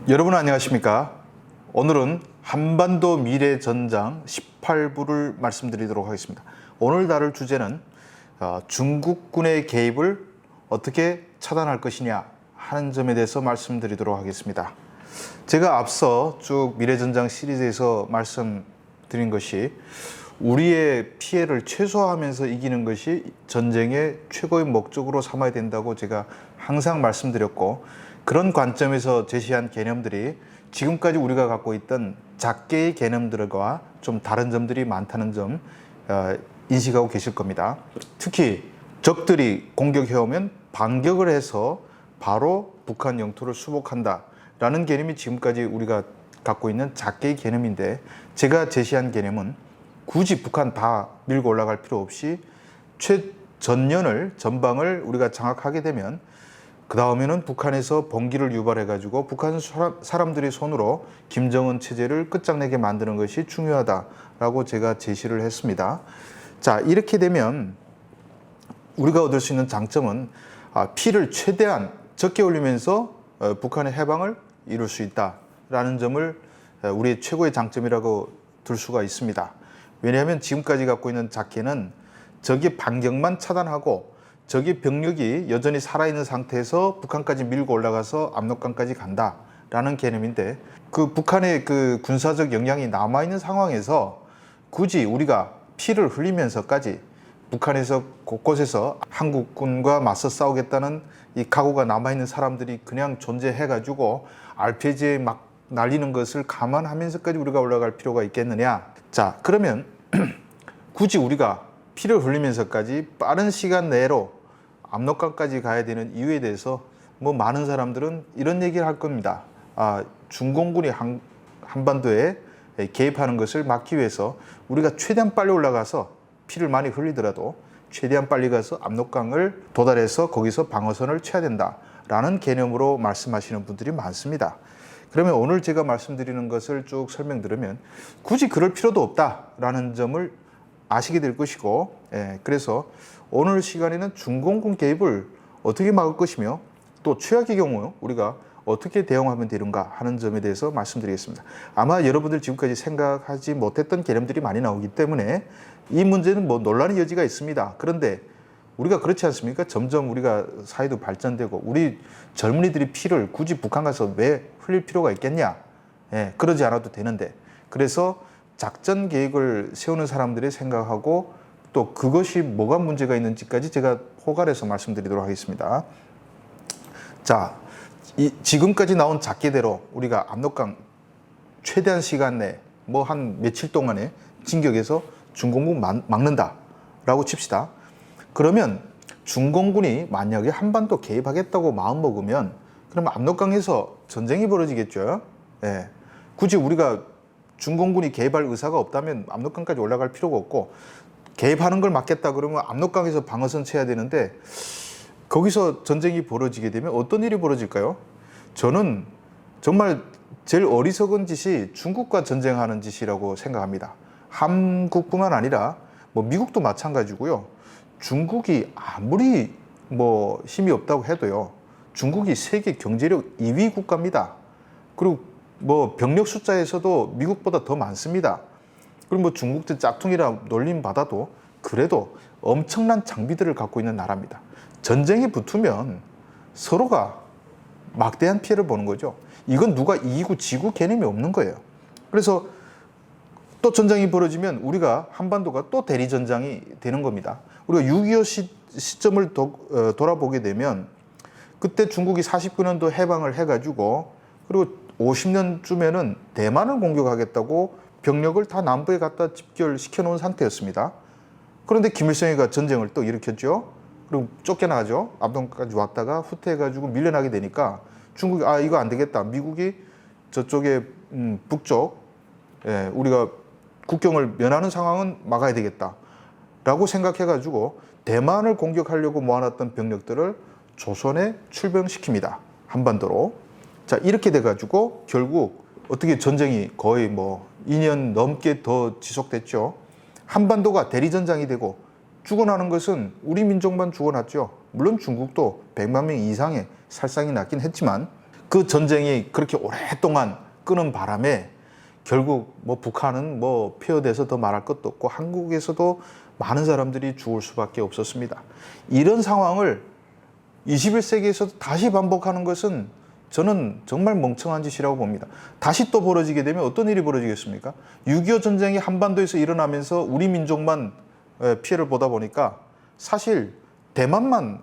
여러분 안녕하십니까? 오늘은 한반도 미래전장 18부를 말씀드리도록 하겠습니다. 오늘 다룰 주제는 중국군의 개입을 어떻게 차단할 것이냐 하는 점에 대해서 말씀드리도록 하겠습니다. 제가 앞서 쭉 미래전장 시리즈에서 말씀드린 것이 우리의 피해를 최소화하면서 이기는 것이 전쟁의 최고의 목적으로 삼아야 된다고 제가 항상 말씀드렸고, 그런 관점에서 제시한 개념들이 지금까지 우리가 갖고 있던 작게의 개념들과 좀 다른 점들이 많다는 점 인식하고 계실 겁니다. 특히 적들이 공격해오면 반격을 해서 바로 북한 영토를 수복한다 라는 개념이 지금까지 우리가 갖고 있는 작게의 개념인데, 제가 제시한 개념은 굳이 북한 다 밀고 올라갈 필요 없이 전방을 우리가 장악하게 되면 그 다음에는 북한에서 봉기를 유발해가지고 북한 사람들의 손으로 김정은 체제를 끝장내게 만드는 것이 중요하다라고 제가 제시를 했습니다. 자, 이렇게 되면 우리가 얻을 수 있는 장점은 피를 최대한 적게 올리면서 북한의 해방을 이룰 수 있다라는 점을 우리의 최고의 장점이라고 들 수가 있습니다. 왜냐하면 지금까지 갖고 있는 작계는 적의 반격만 차단하고 적의 병력이 여전히 살아있는 상태에서 북한까지 밀고 올라가서 압록강까지 간다라는 개념인데, 그 북한의 그 군사적 역량이 남아있는 상황에서 굳이 우리가 피를 흘리면서까지 북한에서 곳곳에서 한국군과 맞서 싸우겠다는 이 각오가 남아있는 사람들이 그냥 존재해가지고 RPG에 막 날리는 것을 감안하면서까지 우리가 올라갈 필요가 있겠느냐. 자, 그러면 굳이 우리가 피를 흘리면서까지 빠른 시간 내로 압록강까지 가야 되는 이유에 대해서 많은 사람들은 이런 얘기를 할 겁니다. 중공군이 한반도에 개입하는 것을 막기 위해서 우리가 최대한 빨리 올라가서 피를 많이 흘리더라도 최대한 빨리 가서 압록강을 도달해서 거기서 방어선을 쳐야 된다라는 개념으로 말씀하시는 분들이 많습니다. 그러면 오늘 제가 말씀드리는 것을 쭉 설명드리면 굳이 그럴 필요도 없다라는 점을 아시게 될 것이고, 그래서 오늘 시간에는 중공군 개입을 어떻게 막을 것이며 또 최악의 경우 우리가 어떻게 대응하면 되는가 하는 점에 대해서 말씀드리겠습니다. 아마 여러분들 지금까지 생각하지 못했던 개념들이 많이 나오기 때문에 이 문제는 논란의 여지가 있습니다. 그런데 우리가 그렇지 않습니까? 점점 우리가 사회도 발전되고 우리 젊은이들이 피를 굳이 북한 가서 왜 흘릴 필요가 있겠냐? 그러지 않아도 되는데, 그래서 작전 계획을 세우는 사람들이 생각하고 또 그것이 뭐가 문제가 있는지까지 제가 포괄해서 말씀드리도록 하겠습니다. 자, 지금까지 나온 작계대로 우리가 압록강 최대한 시간 내 한 며칠 동안에 진격해서 중공군 막는다라고 칩시다. 그러면 중공군이 만약에 한반도 개입하겠다고 마음먹으면 그러면 압록강에서 전쟁이 벌어지겠죠. 굳이 우리가 중공군이 개입할 의사가 없다면 압록강까지 올라갈 필요가 없고, 개입하는 걸 막겠다 그러면 압록강에서 방어선 쳐야 되는데 거기서 전쟁이 벌어지게 되면 어떤 일이 벌어질까요? 저는 정말 제일 어리석은 짓이 중국과 전쟁하는 짓이라고 생각합니다. 한국뿐만 아니라 미국도 마찬가지고요. 중국이 아무리 힘이 없다고 해도요, 중국이 세계 경제력 2위 국가입니다. 그리고 병력 숫자에서도 미국보다 더 많습니다. 그리고 중국도 짝퉁이라 놀림 받아도 그래도 엄청난 장비들을 갖고 있는 나라입니다. 전쟁이 붙으면 서로가 막대한 피해를 보는 거죠. 이건 누가 이기고 지고 개념이 없는 거예요. 그래서 또 전쟁이 벌어지면 우리가 한반도가 또 대리전장이 되는 겁니다. 우리가 6.25 시점을 돌아보게 되면 그때 중국이 49년도 해방을 해가지고 그리고 50년쯤에는 대만을 공격하겠다고 병력을 다 남부에 갖다 집결시켜 놓은 상태였습니다. 그런데 김일성이가 전쟁을 또 일으켰죠. 그리고 쫓겨나죠. 압록강까지 왔다가 후퇴해가지고 밀려나게 되니까 중국이 이거 안 되겠다. 미국이 저쪽에 북쪽 우리가 국경을 면하는 상황은 막아야 되겠다 라고 생각해가지고 대만을 공격하려고 모아놨던 병력들을 조선에 출병시킵니다. 한반도로. 자, 이렇게 돼가지고 결국 어떻게 전쟁이 거의 2년 넘게 더 지속됐죠. 한반도가 대리전장이 되고 죽어나는 것은 우리 민족만 죽어났죠. 물론 중국도 100만 명 이상의 살상이 났긴 했지만 그 전쟁이 그렇게 오랫동안 끄는 바람에 결국 뭐 북한은 뭐 폐허돼서 더 말할 것도 없고 한국에서도 많은 사람들이 죽을 수밖에 없었습니다. 이런 상황을 21세기에서도 다시 반복하는 것은 저는 정말 멍청한 짓이라고 봅니다. 다시 또 벌어지게 되면 어떤 일이 벌어지겠습니까? 6.25 전쟁이 한반도에서 일어나면서 우리 민족만 피해를 보다 보니까 사실 대만만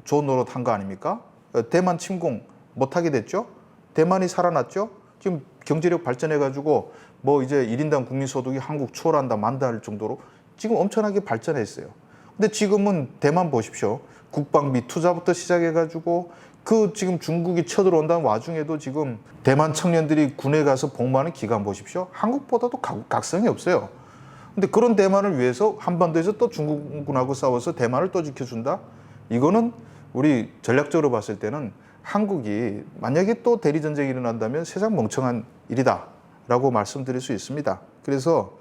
좋은 노릇 한 거 아닙니까? 대만 침공 못하게 됐죠? 대만이 살아났죠? 지금 경제력 발전해가지고 뭐 이제 1인당 국민소득이 한국 초월한다 만다 할 정도로 지금 엄청나게 발전했어요. 근데 지금은 대만 보십시오. 국방비 투자부터 시작해가지고 그 지금 중국이 쳐들어온다는 와중에도 지금 대만 청년들이 군에 가서 복무하는 기간 보십시오. 한국보다도 각성이 없어요. 근데 그런 대만을 위해서 한반도에서 또 중국군하고 싸워서 대만을 또 지켜준다? 이거는 우리 전략적으로 봤을 때는 한국이 만약에 또 대리전쟁이 일어난다면 세상 멍청한 일이다 라고 말씀드릴 수 있습니다. 그래서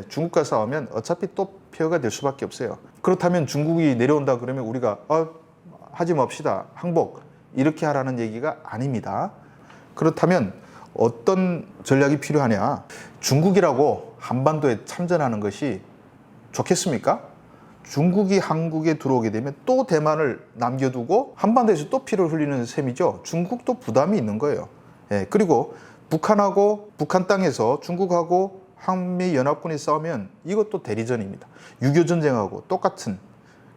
중국과 싸우면 어차피 또 폐허가 될 수밖에 없어요. 그렇다면 중국이 내려온다 그러면 우리가 하지 맙시다 항복 이렇게 하라는 얘기가 아닙니다. 그렇다면 어떤 전략이 필요하냐? 중국이라고 한반도에 참전하는 것이 좋겠습니까? 중국이 한국에 들어오게 되면 또 대만을 남겨두고 한반도에서 또 피를 흘리는 셈이죠. 중국도 부담이 있는 거예요. 그리고 북한하고 북한 땅에서 중국하고 한미연합군이 싸우면 이것도 대리전입니다. 6.25 전쟁하고 똑같은.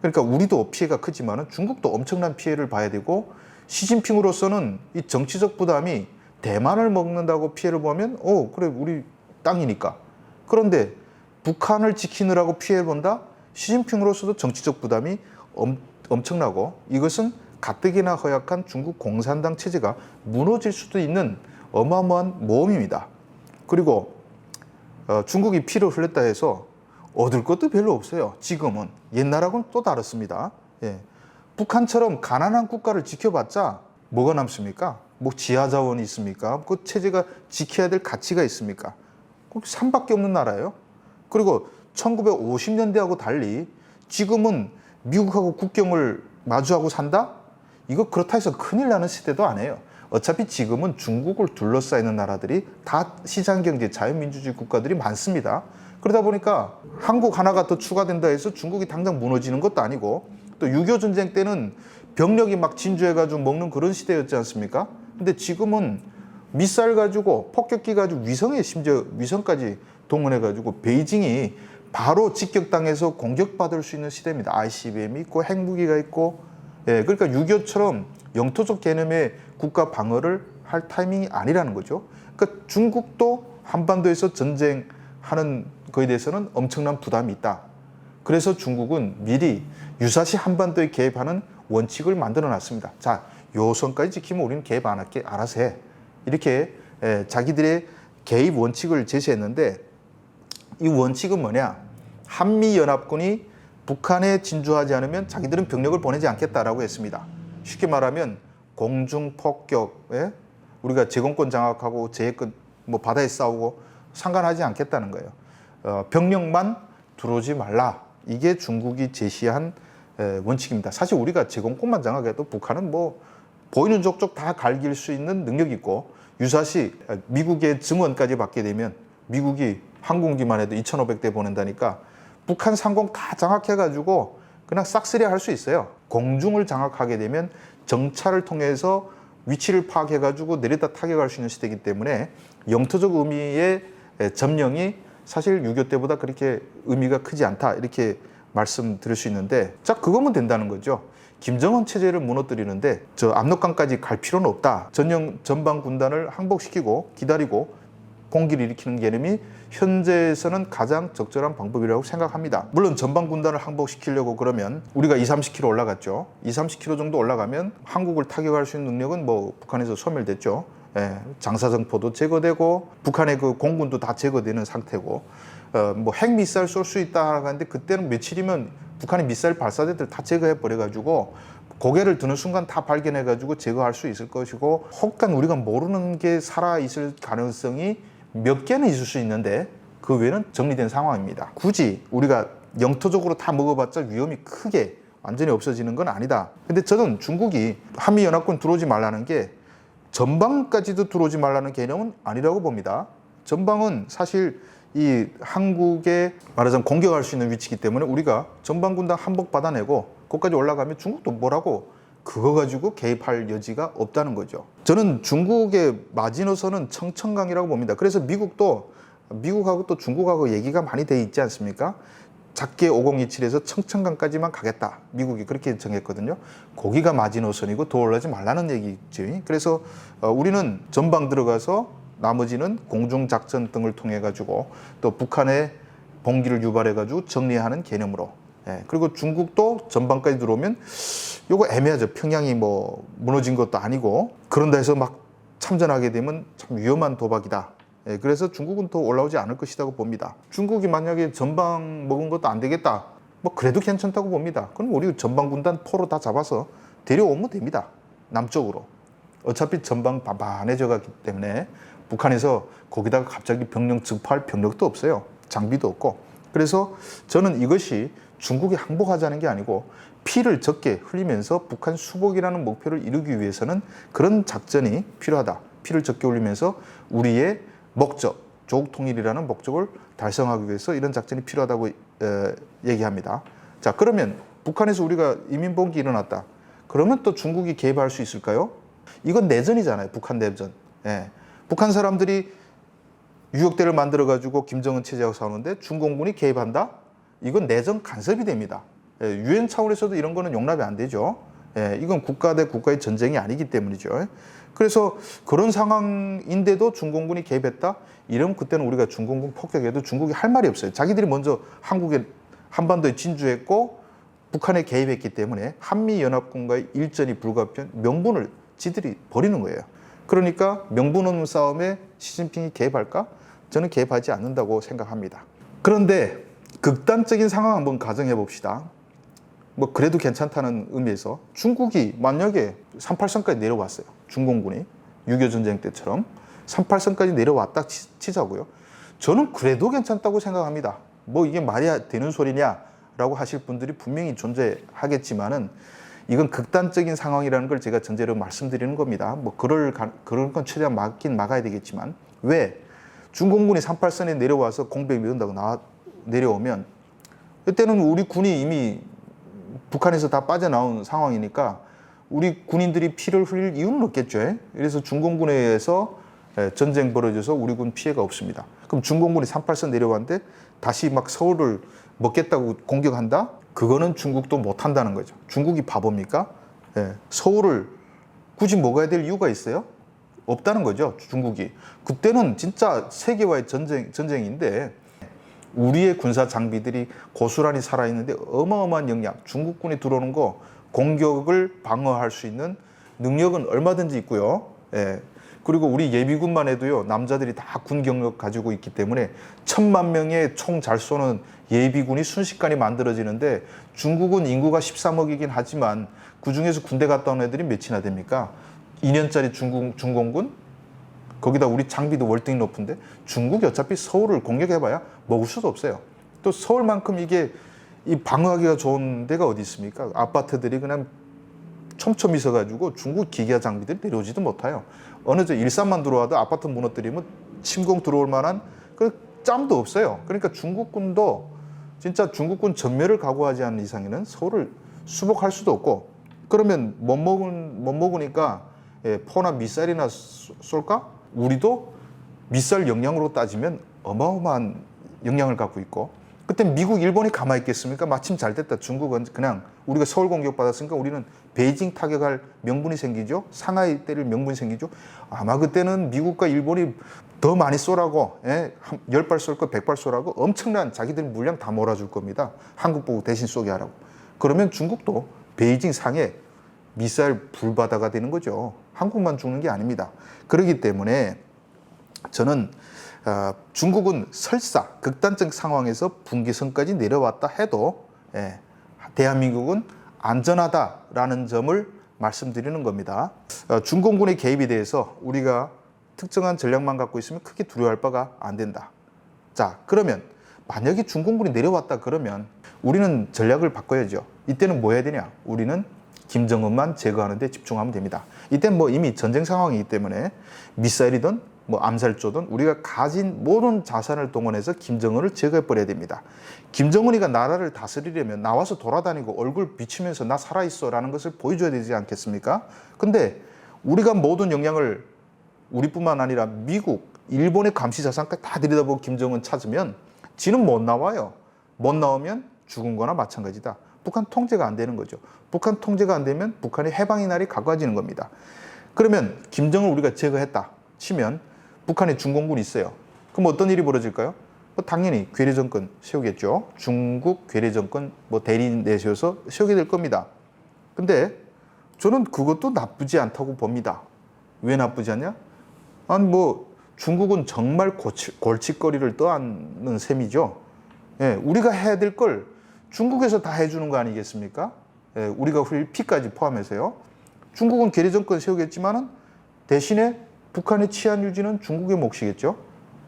그러니까 우리도 피해가 크지만 중국도 엄청난 피해를 봐야 되고 시진핑으로서는 이 정치적 부담이 대만을 먹는다고 피해를 보면 그래 우리 땅이니까. 그런데 북한을 지키느라고 피해를 본다? 시진핑으로서도 정치적 부담이 엄청나고 이것은 가뜩이나 허약한 중국 공산당 체제가 무너질 수도 있는 어마어마한 모험입니다. 그리고 중국이 피를 흘렸다 해서 얻을 것도 별로 없어요. 지금은. 옛날하고는 또 다릅니다. 북한처럼 가난한 국가를 지켜봤자 뭐가 남습니까? 뭐 지하자원이 있습니까? 그 체제가 지켜야 될 가치가 있습니까? 꼭 산밖에 없는 나라예요. 그리고 1950년대하고 달리 지금은 미국하고 국경을 마주하고 산다? 이거 그렇다 해서 큰일 나는 시대도 아니에요. 어차피 지금은 중국을 둘러싸이는 나라들이 다 시장경제 자유민주주의 국가들이 많습니다. 그러다 보니까 한국 하나가 더 추가된다 해서 중국이 당장 무너지는 것도 아니고 또 6.25 전쟁 때는 병력이 막 진주해가지고 먹는 그런 시대였지 않습니까? 근데 지금은 미사일 가지고 폭격기 가지고 위성에 심지어 위성까지 동원해가지고 베이징이 바로 직격당해서 공격받을 수 있는 시대입니다. ICBM이 있고 핵무기가 있고 그러니까 6.25처럼 영토적 개념의 국가 방어를 할 타이밍이 아니라는 거죠. 그러니까 중국도 한반도에서 전쟁하는 거에 대해서는 엄청난 부담이 있다. 그래서 중국은 미리 유사시 한반도에 개입하는 원칙을 만들어 놨습니다. 자, 요 선까지 지키면 우리는 개입 안 할게. 알아서 해. 이렇게 자기들의 개입 원칙을 제시했는데 이 원칙은 뭐냐? 한미연합군이 북한에 진주하지 않으면 자기들은 병력을 보내지 않겠다라고 했습니다. 쉽게 말하면 공중폭격, 우리가 제공권 장악하고 제해권 뭐 바다에 싸우고 상관하지 않겠다는 거예요. 병력만 들어오지 말라. 이게 중국이 제시한 원칙입니다. 사실 우리가 제공권만 장악해도 북한은 뭐 보이는 족족 다 갈길 수 있는 능력이 있고 유사시 미국의 증언까지 받게 되면 미국이 항공기만 해도 2,500대 보낸다니까 북한 상공 다 장악해가지고 그냥 싹쓸이 할 수 있어요. 공중을 장악하게 되면 정찰을 통해서 위치를 파악해가지고 내렸다 타격할 수 있는 시대이기 때문에 영토적 의미의 점령이 사실 6.25 때보다 그렇게 의미가 크지 않다 이렇게 말씀드릴 수 있는데 자 그거면 된다는 거죠. 김정은 체제를 무너뜨리는데 저 압록강까지 갈 필요는 없다. 전방 군단을 항복시키고 기다리고 공기를 일으키는 개념이 현재에서는 가장 적절한 방법이라고 생각합니다. 물론 전방 군단을 항복시키려고 그러면 우리가 20-30km 올라갔죠. 20-30km 정도 올라가면 한국을 타격할 수 있는 능력은 뭐 북한에서 소멸됐죠. 장사정포도 제거되고 북한의 그 공군도 다 제거되는 상태고 뭐 핵미사일 쏠 수 있다 하는데 그때는 며칠이면 북한의 미사일 발사대들 다 제거해 버려가지고 고개를 드는 순간 다 발견해가지고 제거할 수 있을 것이고 혹간 우리가 모르는 게 살아있을 가능성이 몇 개는 있을 수 있는데 그 외에는 정리된 상황입니다. 굳이 우리가 영토적으로 다 먹어봤자 위험이 크게 완전히 없어지는 건 아니다. 근데 저는 중국이 한미연합군 들어오지 말라는 게 전방까지도 들어오지 말라는 개념은 아니라고 봅니다. 전방은 사실 이 한국에 말하자면 공격할 수 있는 위치이기 때문에 우리가 전방군단 한복 받아내고 거기까지 올라가면 중국도 뭐라고 그거 가지고 개입할 여지가 없다는 거죠. 저는 중국의 마지노선은 청천강이라고 봅니다. 그래서 미국하고 또 중국하고 얘기가 많이 돼 있지 않습니까? 작게 5027에서 청천강까지만 가겠다. 미국이 그렇게 정했거든요. 거기가 마지노선이고 더 올라가지 말라는 얘기지. 그래서 우리는 전방 들어가서 나머지는 공중작전 등을 통해 가지고 또 북한의 봉기를 유발해 가지고 정리하는 개념으로. 그리고 중국도 전방까지 들어오면 요거 애매하죠. 평양이 뭐 무너진 것도 아니고 그런다 해서 막 참전하게 되면 참 위험한 도박이다. 그래서 중국은 더 올라오지 않을 것이라고 봅니다. 중국이 만약에 전방 먹은 것도 안 되겠다. 뭐 그래도 괜찮다고 봅니다. 그럼 우리 전방 군단 포로 다 잡아서 데려오면 됩니다. 남쪽으로. 어차피 전방 반반해져 갔기 때문에 북한에서 거기다가 갑자기 병력 증파할 병력도 없어요. 장비도 없고. 그래서 저는 이것이 중국이 항복하자는 게 아니고 피를 적게 흘리면서 북한 수복이라는 목표를 이루기 위해서는 그런 작전이 필요하다. 피를 적게 흘리면서 우리의 목적, 조국 통일이라는 목적을 달성하기 위해서 이런 작전이 필요하다고 얘기합니다. 자, 그러면 북한에서 우리가 이민봉기 일어났다. 그러면 또 중국이 개입할 수 있을까요? 이건 내전이잖아요. 북한 내전. 북한 사람들이 유역대를 만들어가지고 김정은 체제하고 싸우는데 중공군이 개입한다? 이건 내전 간섭이 됩니다. 유엔 차원에서도 이런 거는 용납이 안 되죠. 이건 국가 대 국가의 전쟁이 아니기 때문이죠. 그래서 그런 상황인데도 중공군이 개입했다? 이러면 그때는 우리가 중공군 폭격해도 중국이 할 말이 없어요. 자기들이 먼저 한반도에 진주했고 북한에 개입했기 때문에 한미연합군과의 일전이 불가피한 명분을 지들이 버리는 거예요. 그러니까 명분 없는 싸움에 시진핑이 개입할까? 저는 개입하지 않는다고 생각합니다. 그런데 극단적인 상황 한번 가정해 봅시다. 뭐 그래도 괜찮다는 의미에서 중국이 만약에 38선까지 내려왔어요. 중공군이 6.25 전쟁 때처럼 38선까지 내려왔다 치자고요. 저는 그래도 괜찮다고 생각합니다. 뭐 이게 말이 되는 소리냐라고 하실 분들이 분명히 존재하겠지만은 이건 극단적인 상황이라는 걸 제가 전제로 말씀드리는 겁니다. 뭐 그런 건 최대한 막아야 되겠지만 왜 중공군이 38선에 내려와서 공백이 미룬다고 내려오면 그때는 우리 군이 이미 북한에서 다 빠져나온 상황이니까 우리 군인들이 피를 흘릴 이유는 없겠죠. 그래서 중공군에 의해서 전쟁 벌어져서 우리 군 피해가 없습니다. 그럼 중공군이 38선 내려왔는데 다시 막 서울을 먹겠다고 공격한다? 그거는 중국도 못한다는 거죠. 중국이 바보입니까? 서울을 굳이 먹어야 될 이유가 있어요? 없다는 거죠. 중국이. 그때는 진짜 세계와의 전쟁인데 우리의 군사 장비들이 고스란히 살아있는데 어마어마한 역량, 중국군이 들어오는 거 공격을 방어할 수 있는 능력은 얼마든지 있고요. 그리고 우리 예비군만 해도요, 남자들이 다 군 경력 가지고 있기 때문에 1000만 명의 총 잘 쏘는 예비군이 순식간에 만들어지는데 중국은 인구가 13억이긴 하지만 그 중에서 군대 갔다 온 애들이 몇이나 됩니까? 2년짜리 중공군? 거기다 우리 장비도 월등히 높은데 중국이 어차피 서울을 공격해봐야 먹을 수도 없어요. 또 서울만큼 이게 이 방어하기가 좋은 데가 어디 있습니까? 아파트들이 그냥 촘촘히 있어가지고 중국 기계화 장비들이 내려오지도 못해요. 어느 저 일산만 들어와도 아파트 무너뜨리면 침공 들어올 만한 그 짬도 없어요. 그러니까 중국군도 진짜 중국군 전멸을 각오하지 않는 이상에는 서울을 수복할 수도 없고 그러면 못 먹으니까 포나 미사일이나 쏠까? 우리도 미사일 역량으로 따지면 어마어마한 역량을 갖고 있고 그때 미국, 일본이 가만히 있겠습니까? 마침 잘 됐다. 중국은 그냥 우리가 서울 공격받았으니까 우리는 베이징 타격할 명분이 생기죠. 상하이 때릴 명분이 생기죠. 아마 그때는 미국과 일본이 더 많이 쏘라고 10발 쏠 거 100발 쏘라고 엄청난 자기들 물량 다 몰아줄 겁니다. 한국 보고 대신 쏘게 하라고. 그러면 중국도 베이징 상해 미사일 불바다가 되는 거죠. 한국만 죽는 게 아닙니다. 그렇기 때문에 저는 중국은 설사 극단적 상황에서 분기선까지 내려왔다 해도 대한민국은 안전하다라는 점을 말씀드리는 겁니다. 중공군의 개입에 대해서 우리가 특정한 전략만 갖고 있으면 크게 두려워할 바가 안 된다. 자, 그러면 만약에 중공군이 내려왔다 그러면 우리는 전략을 바꿔야죠. 이때는 뭐 해야 되냐? 우리는 김정은만 제거하는 데 집중하면 됩니다. 이때 뭐 이미 전쟁 상황이기 때문에 미사일이든 뭐 암살조든 우리가 가진 모든 자산을 동원해서 김정은을 제거해버려야 됩니다. 김정은이가 나라를 다스리려면 나와서 돌아다니고 얼굴 비치면서 나 살아있어 라는 것을 보여줘야 되지 않겠습니까? 근데 우리가 모든 역량을 우리뿐만 아니라 미국, 일본의 감시자산까지 다 들여다보고 김정은 찾으면 지는 못 나와요. 못 나오면 죽은 거나 마찬가지다. 북한 통제가 안 되는 거죠. 북한 통제가 안 되면 북한의 해방의 날이 가까워지는 겁니다. 그러면 김정을 우리가 제거했다 치면 북한에 중공군이 있어요. 그럼 어떤 일이 벌어질까요? 당연히 괴뢰 정권 세우겠죠. 중국 괴뢰 정권 뭐 대리인 내세워서 세우게 될 겁니다. 근데 저는 그것도 나쁘지 않다고 봅니다. 왜 나쁘지 않냐? 아니 뭐 중국은 정말 골칫거리를 떠안는 셈이죠. 예, 우리가 해야 될 걸 중국에서 다 해주는 거 아니겠습니까? 예, 우리가 흘릴 피까지 포함해서요. 중국은 괴뢰 정권 세우겠지만은 대신에 북한의 치안 유지는 중국의 몫이겠죠.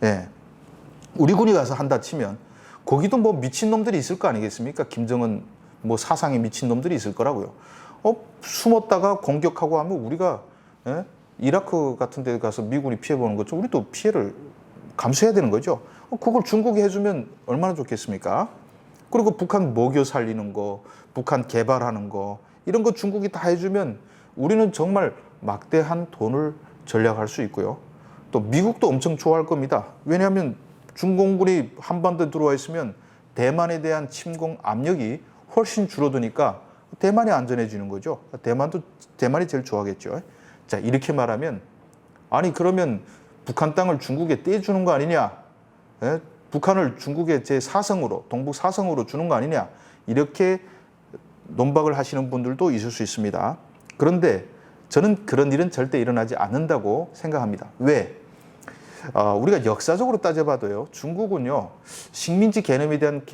예. 우리 군이 가서 한다 치면 거기도 뭐 미친 놈들이 있을 거 아니겠습니까? 김정은 뭐 사상에 미친 놈들이 있을 거라고요. 숨었다가 공격하고 하면 우리가 예? 이라크 같은 데 가서 미군이 피해보는 것처럼 우리도 피해를 감수해야 되는 거죠. 그걸 중국이 해주면 얼마나 좋겠습니까? 그리고 북한 먹여 살리는 거, 북한 개발하는 거 이런 거 중국이 다 해주면 우리는 정말 막대한 돈을 절약할 수 있고요. 또 미국도 엄청 좋아할 겁니다. 왜냐하면 중공군이 한반도에 들어와 있으면 대만에 대한 침공 압력이 훨씬 줄어드니까 대만이 안전해지는 거죠. 대만이 제일 좋아하겠죠. 자, 이렇게 말하면 아니 그러면 북한 땅을 중국에 떼주는 거 아니냐? 예? 북한을 중국의 제4성으로 동북 4성으로 주는 거 아니냐? 이렇게 논박을 하시는 분들도 있을 수 있습니다. 그런데 저는 그런 일은 절대 일어나지 않는다고 생각합니다. 왜? 우리가 역사적으로 따져봐도요. 중국은요. 식민지 개념에 대한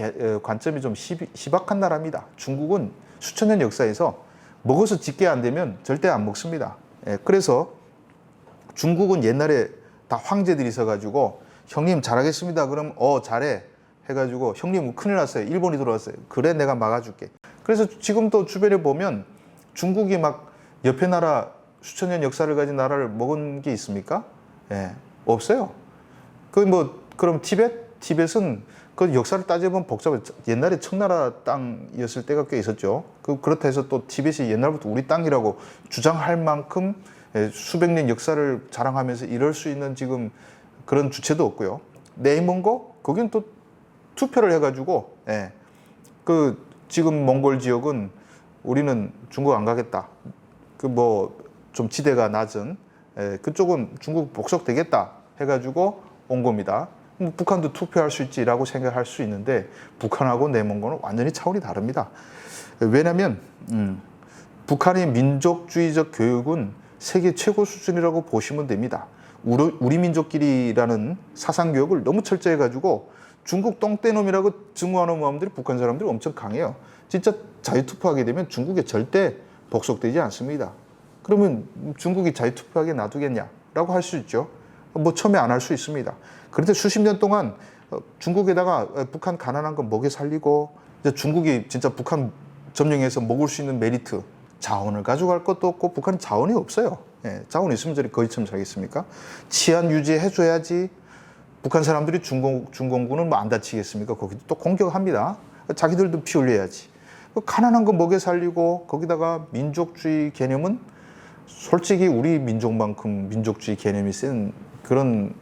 관점이 좀 희박한 나라입니다. 중국은 수천 년 역사에서 먹어서 짓게 안 되면 절대 안 먹습니다. 예, 그래서 중국은 옛날에 다 황제들이 있어가지고 형님 잘하겠습니다. 그럼 잘해 해가지고 형님 큰일 났어요. 일본이 들어왔어요. 그래 내가 막아줄게. 그래서 지금도 주변에 보면 중국이 막 옆에 나라 수천 년 역사를 가진 나라를 먹은 게 있습니까? 예, 없어요. 그럼 티벳은 그 역사를 따져보면 복잡해. 옛날에 청나라 땅이었을 때가 꽤 있었죠. 그렇다 해서 또 티벳이 옛날부터 우리 땅이라고 주장할 만큼 수백 년 역사를 자랑하면서 이럴 수 있는 지금 그런 주체도 없고요. 네이먼고 거긴 또 투표를 해가지고 지금 몽골 지역은 우리는 중국 안 가겠다. 좀 지대가 낮은 그쪽은 중국 복속되겠다 해가지고 온 겁니다. 북한도 투표할 수 있지라고 생각할 수 있는데 북한하고 네몽고는 완전히 차원이 다릅니다. 왜냐하면 북한의 민족주의적 교육은 세계 최고 수준이라고 보시면 됩니다. 우리 민족끼리라는 사상 교육을 너무 철저히 해가지고 중국 똥떼놈이라고 증오하는 마음들이 북한 사람들이 엄청 강해요. 진짜 자유투표하게 되면 중국에 절대 복속되지 않습니다. 그러면 중국이 자유투표하게 놔두겠냐라고 할 수 있죠. 뭐 처음에 안 할 수 있습니다. 그런데 수십 년 동안 중국에다가 북한 가난한 거 먹여 살리고 이제 중국이 진짜 북한 점령해서 먹을 수 있는 메리트 자원을 가져갈 것도 없고 북한은 자원이 없어요. 자원이 있으면 저리 거지처럼 살겠습니까? 치안 유지해줘야지. 북한 사람들이 중공군은 뭐 안 다치겠습니까? 거기도 또 공격합니다. 자기들도 피 흘려야지. 가난한 거 먹여 살리고 거기다가 민족주의 개념은 솔직히 우리 민족만큼 민족주의 개념이 센 그런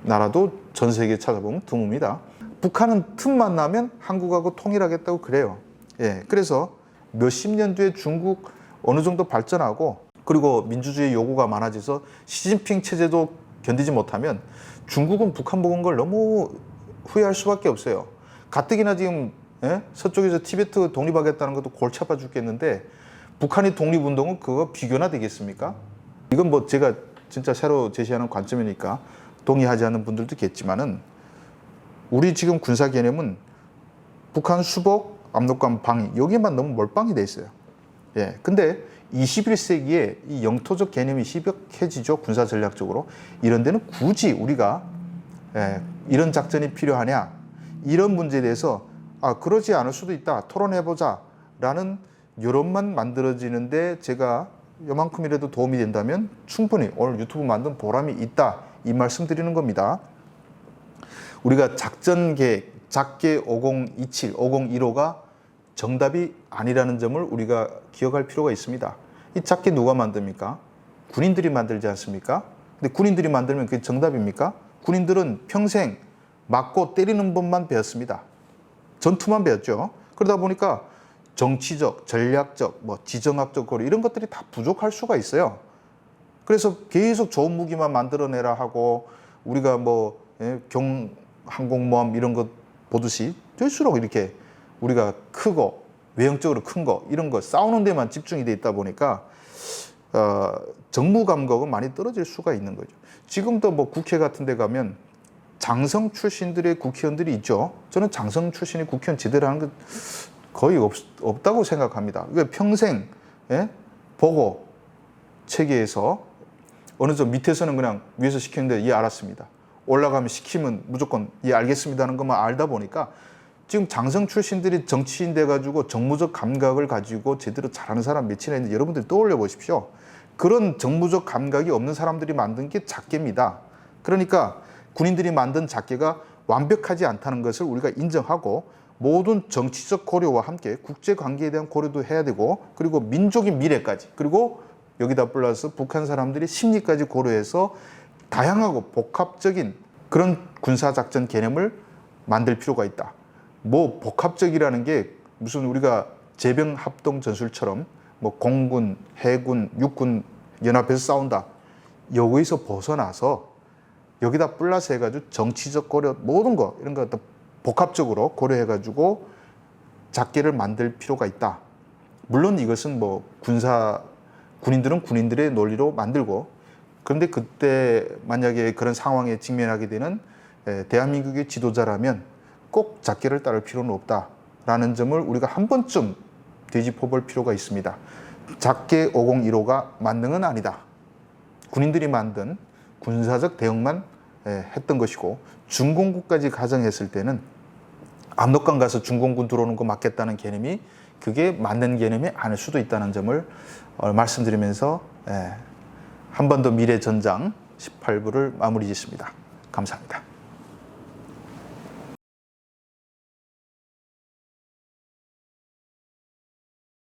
나라도 전 세계에 찾아보면 드뭅니다. 북한은 틈만 나면 한국하고 통일하겠다고 그래요. 그래서 몇십 년 뒤에 중국 어느 정도 발전하고 그리고 민주주의 요구가 많아져서 시진핑 체제도 견디지 못하면 중국은 북한 먹은 걸 너무 후회할 수밖에 없어요. 가뜩이나 지금 서쪽에서 티베트 독립하겠다는 것도 골치 아파 죽겠는데 북한의 독립운동은 그거 비교나 되겠습니까? 이건 뭐 제가 진짜 새로 제시하는 관점이니까 동의하지 않는 분들도 있겠지만은 우리 지금 군사 개념은 북한 수복, 압록강 방위 여기에만 너무 몰빵이 돼 있어요. 근데 21세기에 이 영토적 개념이 희박해지죠. 군사 전략적으로. 이런 데는 굳이 우리가 이런 작전이 필요하냐 이런 문제에 대해서 그러지 않을 수도 있다 토론해보자 라는 여론만 만들어지는데 제가 요만큼이라도 도움이 된다면 충분히 오늘 유튜브 만든 보람이 있다, 이 말씀 드리는 겁니다. 우리가 작전 계획, 작게 5027, 5015가 정답이 아니라는 점을 우리가 기억할 필요가 있습니다. 이 작게 누가 만듭니까? 군인들이 만들지 않습니까? 근데 군인들이 만들면 그게 정답입니까? 군인들은 평생 맞고 때리는 법만 배웠습니다. 전투만 배웠죠. 그러다 보니까 정치적, 전략적, 지정학적 고려 이런 것들이 다 부족할 수가 있어요. 그래서 계속 좋은 무기만 만들어내라 하고 우리가 항공모함 이런 것 보듯이 될수록 이렇게 우리가 크고 외형적으로 큰 거 이런 거 싸우는 데만 집중이 돼 있다 보니까 정무 감각은 많이 떨어질 수가 있는 거죠. 지금도 국회 같은 데 가면 장성 출신들의 국회의원들이 있죠. 저는 장성 출신의 국회의원 제대로 하는 거 거의 없다고 생각합니다. 평생 보고 체계에서 어느 정도 밑에서는 그냥 위에서 시키는데 예 알았습니다. 올라가면 시키면 무조건 예 알겠습니다 하는 것만 알다 보니까 지금 장성 출신들이 정치인 돼가지고 정무적 감각을 가지고 제대로 잘하는 사람 몇이나 있는지 여러분들이 떠올려 보십시오. 그런 정무적 감각이 없는 사람들이 만든 게 작계입니다. 그러니까 군인들이 만든 작계가 완벽하지 않다는 것을 우리가 인정하고 모든 정치적 고려와 함께 국제관계에 대한 고려도 해야 되고 그리고 민족의 미래까지 그리고 여기다 플러스 북한 사람들이 심리까지 고려해서 다양하고 복합적인 그런 군사작전 개념을 만들 필요가 있다. 복합적이라는 게 무슨 우리가 제병합동전술처럼 공군, 해군, 육군 연합해서 싸운다. 여기서 벗어나서 여기다 플러스 해가지고 정치적 고려 모든 거 이런 거 복합적으로 고려해가지고 작계를 만들 필요가 있다. 물론 이것은 군인들은 군인들의 논리로 만들고 그런데 그때 만약에 그런 상황에 직면하게 되는 대한민국의 지도자라면 꼭 작계를 따를 필요는 없다라는 점을 우리가 한 번쯤 되짚어 볼 필요가 있습니다. 작계 5015가 만능은 아니다. 군인들이 만든 군사적 대응만 했던 것이고 준공군까지 가정했을 때는 압록강 가서 준공군 들어오는 거 막겠다는 개념이 그게 맞는 개념이 아닐 수도 있다는 점을 말씀드리면서 한 번 더 미래 전장 18부를 마무리 짓습니다. 감사합니다.